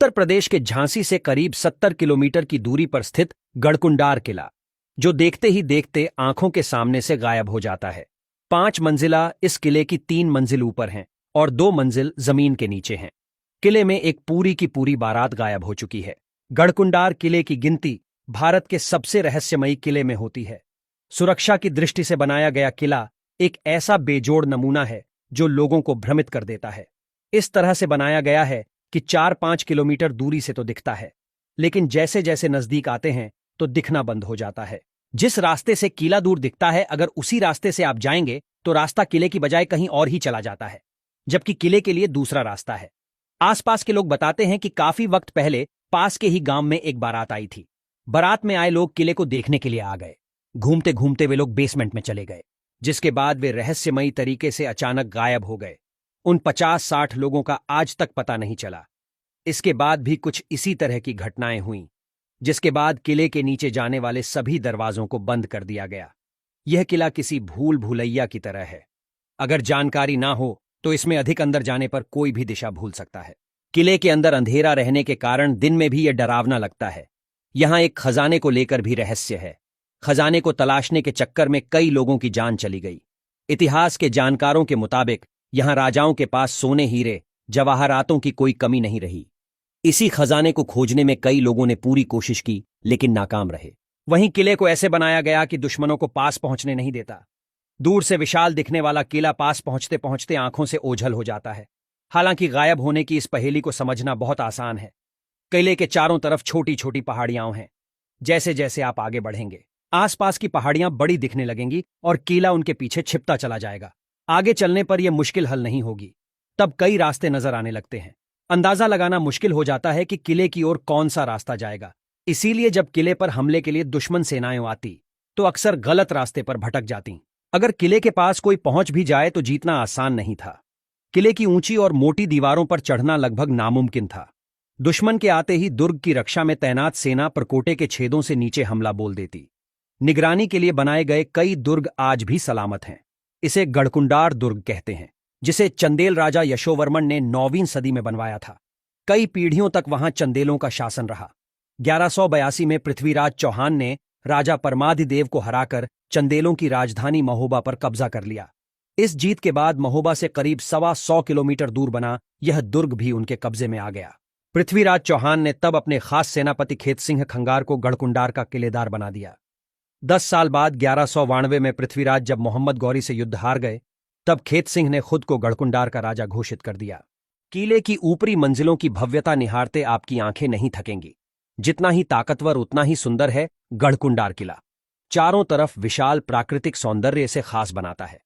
उत्तर प्रदेश के झांसी से करीब 70 किलोमीटर की दूरी पर स्थित गढ़कुंडार किला, जो देखते ही देखते आंखों के सामने से गायब हो जाता है। 5 मंजिला इस किले की 3 मंजिल ऊपर हैं और 2 मंजिल जमीन के नीचे हैं। किले में एक पूरी की पूरी बारात गायब हो चुकी है। गढ़कुंडार किले की गिनती भारत के सबसे रहस्यमयी किले में होती है। सुरक्षा की दृष्टि से बनाया गया किला एक ऐसा बेजोड़ नमूना है जो लोगों को भ्रमित कर देता है। इस तरह से बनाया गया है कि 4-5 किलोमीटर दूरी से तो दिखता है, लेकिन जैसे जैसे नजदीक आते हैं तो दिखना बंद हो जाता है। जिस रास्ते से किला दूर दिखता है, अगर उसी रास्ते से आप जाएंगे तो रास्ता किले की बजाय कहीं और ही चला जाता है, जबकि किले के लिए दूसरा रास्ता है। आसपास के लोग बताते हैं कि काफी वक्त पहले पास के ही गांव में एक बारात आई थी। बारात में आए लोग किले को देखने के लिए आ गए। घूमते घूमते वे लोग बेसमेंट में चले गए, जिसके बाद वे रहस्यमयी तरीके से अचानक गायब हो गए। उन 50-60 लोगों का आज तक पता नहीं चला। इसके बाद भी कुछ इसी तरह की घटनाएं हुईं, जिसके बाद किले के नीचे जाने वाले सभी दरवाजों को बंद कर दिया गया। यह किला किसी भूल भुलैया की तरह है। अगर जानकारी ना हो तो इसमें अधिक अंदर जाने पर कोई भी दिशा भूल सकता है। किले के अंदर अंधेरा रहने के कारण दिन में भी यह डरावना लगता है। यहां एक खजाने को लेकर भी रहस्य है। खजाने को तलाशने के चक्कर में कई लोगों की जान चली गई। इतिहास के जानकारों के मुताबिक यहां राजाओं के पास सोने, हीरे, जवाहरातों की कोई कमी नहीं रही। इसी खजाने को खोजने में कई लोगों ने पूरी कोशिश की, लेकिन नाकाम रहे। वहीं किले को ऐसे बनाया गया कि दुश्मनों को पास पहुंचने नहीं देता। दूर से विशाल दिखने वाला किला पास पहुंचते पहुंचते आंखों से ओझल हो जाता है। हालांकि गायब होने की इस पहेली को समझना बहुत आसान है। किले के चारों तरफ छोटी छोटी पहाड़ियां हैं। जैसे जैसे आप आगे बढ़ेंगे, आसपास की पहाड़ियां बड़ी दिखने लगेंगी और किला उनके पीछे छिपता चला जाएगा। आगे चलने पर यह मुश्किल हल नहीं होगी। तब कई रास्ते नजर आने लगते हैं। अंदाजा लगाना मुश्किल हो जाता है कि किले की ओर कौन सा रास्ता जाएगा। इसीलिए जब किले पर हमले के लिए दुश्मन सेनाएं आती तो अक्सर गलत रास्ते पर भटक जाती। अगर किले के पास कोई पहुंच भी जाए तो जीतना आसान नहीं था। किले की ऊंची और मोटी दीवारों पर चढ़ना लगभग नामुमकिन था। दुश्मन के आते ही दुर्ग की रक्षा में तैनात सेना परकोटे के छेदों से नीचे हमला बोल देती। निगरानी के लिए बनाए गए कई दुर्ग आज भी सलामत हैं। इसे गढ़कुंडार दुर्ग कहते हैं, जिसे चंदेल राजा यशोवर्मन ने 9वीं सदी में बनवाया था। कई पीढ़ियों तक वहां चंदेलों का शासन रहा। 1182 में पृथ्वीराज चौहान ने राजा परमादिदेव को हराकर चंदेलों की राजधानी महोबा पर कब्जा कर लिया। इस जीत के बाद महोबा से करीब 125 किलोमीटर दूर बना यह दुर्ग भी उनके कब्जे में आ गया। पृथ्वीराज चौहान ने तब अपने खास सेनापति खेत सिंह खंगार को गढ़कुंडार का किलेदार बना दिया। 10 साल बाद 1192 में पृथ्वीराज जब मोहम्मद गौरी से युद्ध हार गए, तब खेत सिंह ने खुद को गढ़कुंडार का राजा घोषित कर दिया। किले की ऊपरी मंजिलों की भव्यता निहारते आपकी आंखें नहीं थकेंगी। जितना ही ताकतवर उतना ही सुंदर है गढ़कुंडार किला। चारों तरफ विशाल प्राकृतिक सौंदर्य इसे खास बनाता है।